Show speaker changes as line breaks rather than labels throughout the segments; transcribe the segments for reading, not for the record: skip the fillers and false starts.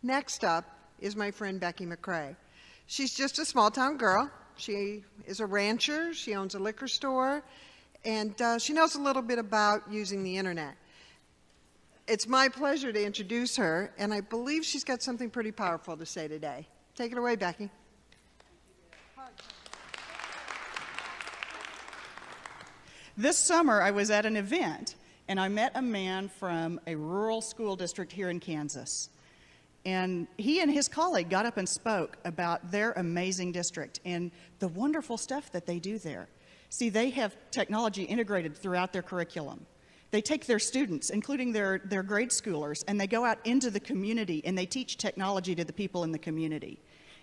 Next up is my friend Becky McCray. She's just a small-town girl. She is a rancher, she owns a liquor store, and she knows a little bit about using the internet. It's my pleasure to introduce her, and I believe she's got something pretty powerful to say today. Take it away, Becky.
This summer, I was at an event, and I met a man from a rural school district here in Kansas. And he and his colleague got up and spoke about their amazing district and the wonderful stuff that they do there. See, they have technology integrated throughout their curriculum. They take their students, including their grade schoolers, and they go out into the community and they teach technology to the people in the community.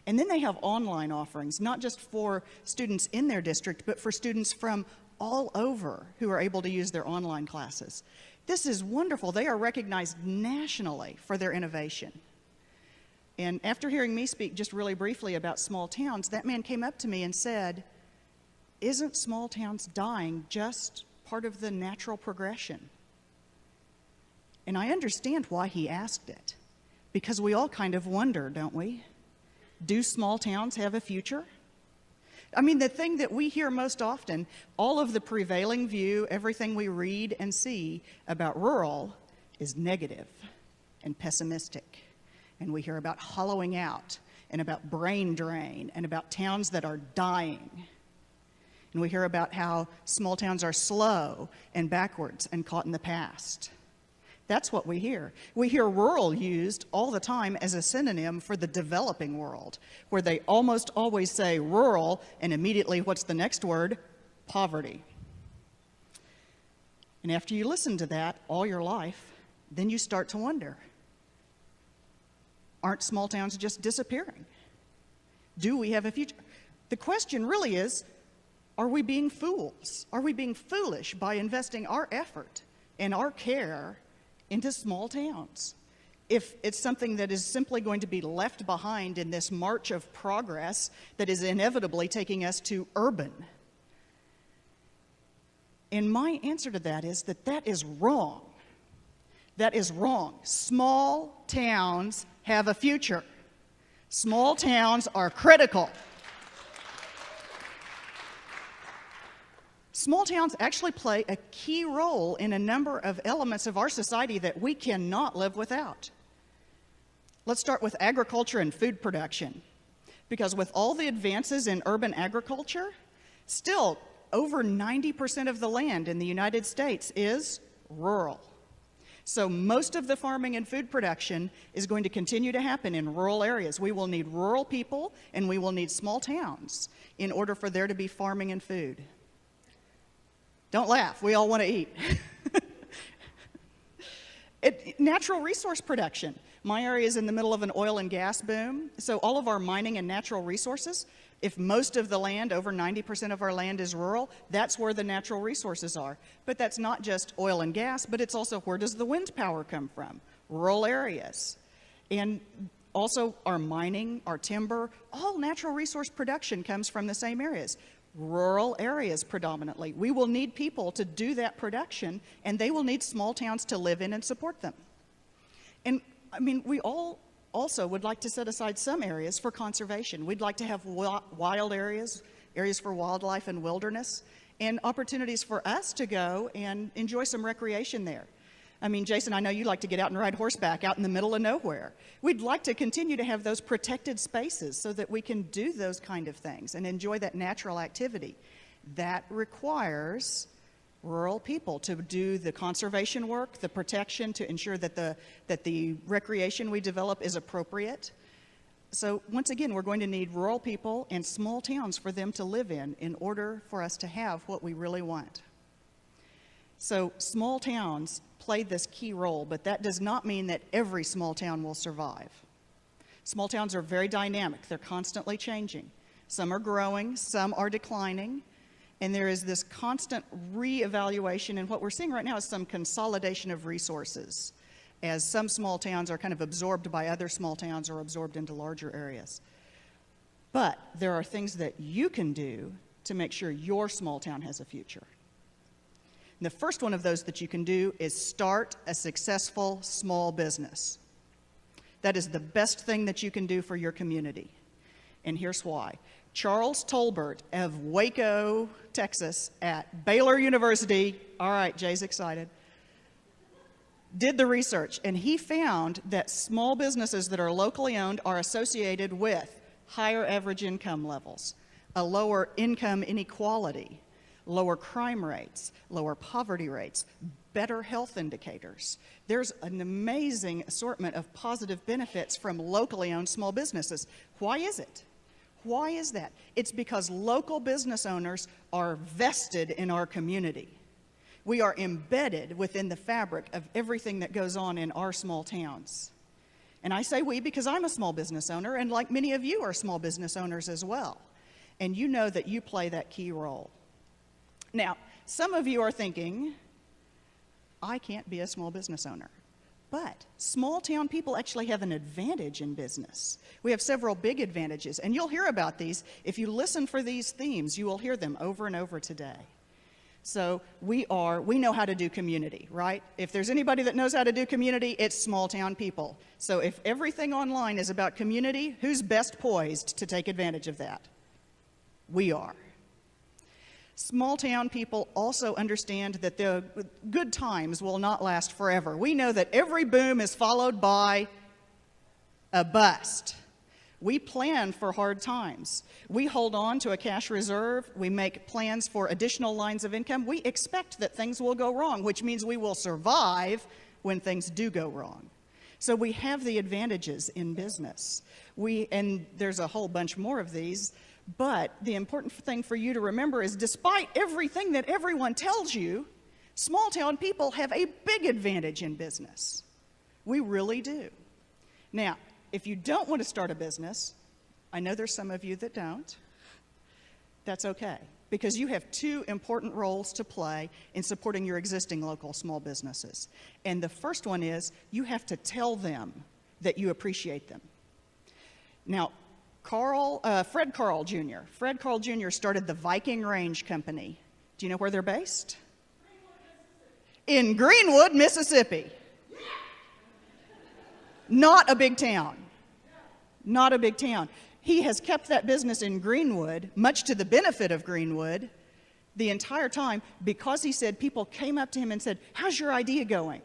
And then they have online offerings, not just for students in their district, but for students from all over who are able to use their online classes. This is wonderful. They are recognized nationally for their innovation. And after hearing me speak just really briefly about small towns, that man came up to me and said, "Isn't small towns dying just part of the natural progression?" And I understand why he asked it, because we all kind of wonder, don't we? Do small towns have a future? I mean, the thing that we hear most often, all of the prevailing view, everything we read and see about rural is negative and pessimistic. And we hear about hollowing out and about brain drain and about towns that are dying. And we hear about how small towns are slow and backwards and caught in the past. That's what we hear. We hear rural used all the time as a synonym for the developing world, where they almost always say rural, and immediately what's the next word? Poverty. And after you listen to that all your life, then you start to wonder, aren't small towns just disappearing? Do we have a future? The question really is, are we being fools? Are we being foolish by investing our effort and our care into small towns? If it's something that is simply going to be left behind in this march of progress that is inevitably taking us to urban. And my answer to that is that is wrong. That is wrong. Small towns have a future. Small towns are critical. Small towns actually play a key role in a number of elements of our society that we cannot live without. Let's start with agriculture and food production. Because with all the advances in urban agriculture, still over 90% of the land in the United States is rural. So most of the farming and food production is going to continue to happen in rural areas. We will need rural people and we will need small towns in order for there to be farming and food. Don't laugh, we all want to eat. Natural resource production. My area is in the middle of an oil and gas boom, so all of our mining and natural resources, if most of the land, over 90% of our land is rural, that's where the natural resources are. But that's not just oil and gas, but it's also where does the wind power come from? Rural areas. And also our mining, our timber, all natural resource production comes from the same areas. Rural areas predominantly. We will need people to do that production, and they will need small towns to live in and support them. And I mean, we all also would like to set aside some areas for conservation. We'd like to have wild areas, areas for wildlife and wilderness, and opportunities for us to go and enjoy some recreation there. I mean, Jason, I know you like to get out and ride horseback out in the middle of nowhere. We'd like to continue to have those protected spaces so that we can do those kind of things and enjoy that natural activity. That requires rural people to do the conservation work, the protection, to ensure that the recreation we develop is appropriate. So once again, we're going to need rural people and small towns for them to live in order for us to have what we really want. So small towns play this key role, but that does not mean that every small town will survive. Small towns are very dynamic. They're constantly changing. Some are growing, some are declining, and there is this constant reevaluation, and what we're seeing right now is some consolidation of resources, as some small towns are kind of absorbed by other small towns or absorbed into larger areas. But there are things that you can do to make sure your small town has a future. And the first one of those that you can do is start a successful small business. That is the best thing that you can do for your community. And here's why. Charles Tolbert of Waco, Texas, at Baylor University, all right, Jay's excited, did the research, and he found that small businesses that are locally owned are associated with higher average income levels, a lower income inequality, lower crime rates, lower poverty rates, better health indicators. There's an amazing assortment of positive benefits from locally owned small businesses. Why is it? Why is that? It's because local business owners are vested in our community. We are embedded within the fabric of everything that goes on in our small towns. And I say we because I'm a small business owner, and like many of you are small business owners as well. And you know that you play that key role. Now, some of you are thinking, I can't be a small business owner. But small town people actually have an advantage in business. We have several big advantages, and you'll hear about these. If you listen for these themes, you will hear them over and over today. So we know how to do community, right? If there's anybody that knows how to do community, it's small town people. So if everything online is about community, who's best poised to take advantage of that? We are. Small town people also understand that the good times will not last forever. We know that every boom is followed by a bust. We plan for hard times. We hold on to a cash reserve. We make plans for additional lines of income. We expect that things will go wrong, which means we will survive when things do go wrong. So we have the advantages in business. And there's a whole bunch more of these. But the important thing for you to remember is despite everything that everyone tells you, small town people have a big advantage in business. We really do. Now, if you don't want to start a business, I know there's some of you that don't, that's okay, because you have two important roles to play in supporting your existing local small businesses. And the first one is you have to tell them that you appreciate them. Now, Fred Carl Jr. Fred Carl Jr. started the Viking Range Company. Do you know where they're based? In Greenwood, Mississippi. Not a big town. Not a big town. He has kept that business in Greenwood, much to the benefit of Greenwood, the entire time because he said people came up to him and said, "How's your idea going?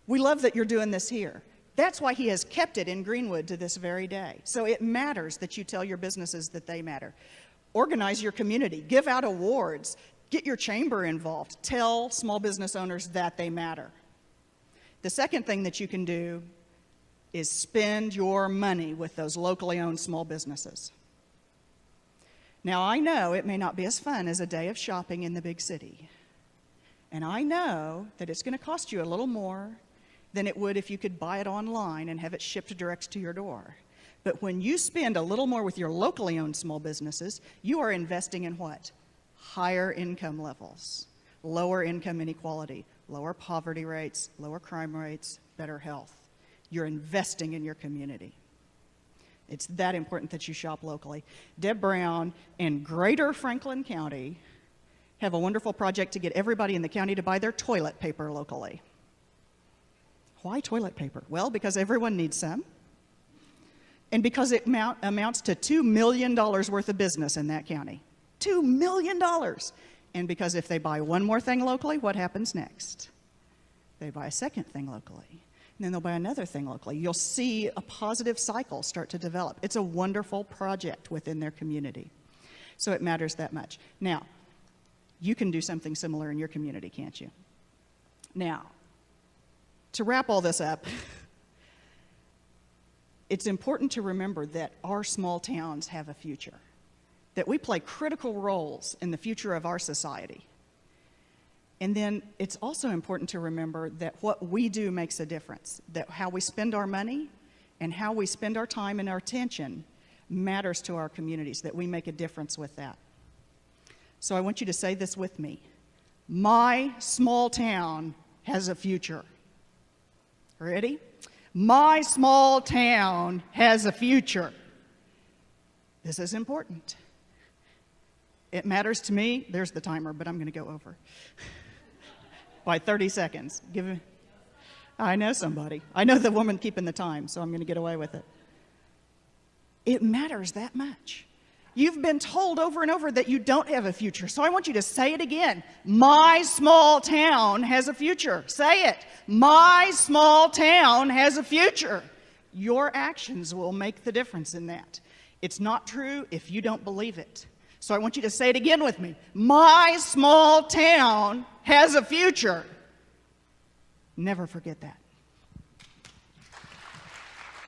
We love that you're doing this here." That's why he has kept it in Greenwood to this very day. So it matters that you tell your businesses that they matter. Organize your community. Give out awards. Get your chamber involved. Tell small business owners that they matter. The second thing that you can do is spend your money with those locally owned small businesses. Now, I know it may not be as fun as a day of shopping in the big city. And I know that it's going to cost you a little more than it would if you could buy it online and have it shipped direct to your door. But when you spend a little more with your locally owned small businesses, you are investing in what? Higher income levels, lower income inequality, lower poverty rates, lower crime rates, better health. You're investing in your community. It's that important that you shop locally. Deb Brown and Greater Franklin County have a wonderful project to get everybody in the county to buy their toilet paper locally. Why toilet paper? Well, because everyone needs some, and because it amounts to $2 million worth of business in that county. $2 million! And because if they buy one more thing locally, what happens next? They buy a second thing locally, and then they'll buy another thing locally. You'll see a positive cycle start to develop. It's a wonderful project within their community. So it matters that much. Now, you can do something similar in your community, can't you? Now, to wrap all this up, it's important to remember that our small towns have a future, that we play critical roles in the future of our society. And then it's also important to remember that what we do makes a difference, that how we spend our money and how we spend our time and our attention matters to our communities, that we make a difference with that. So I want you to say this with me. My small town has a future. Ready? My small town has a future. This is important. It matters to me. There's the timer, but I'm going to go over by 30 seconds. I know somebody. I know the woman keeping the time, so I'm going to get away with it. It matters that much. You've been told over and over that you don't have a future, so I want you to say it again. My small town has a future. Say it. My small town has a future. Your actions will make the difference in that. It's not true if you don't believe it. So I want you to say it again with me. My small town has a future. Never forget that.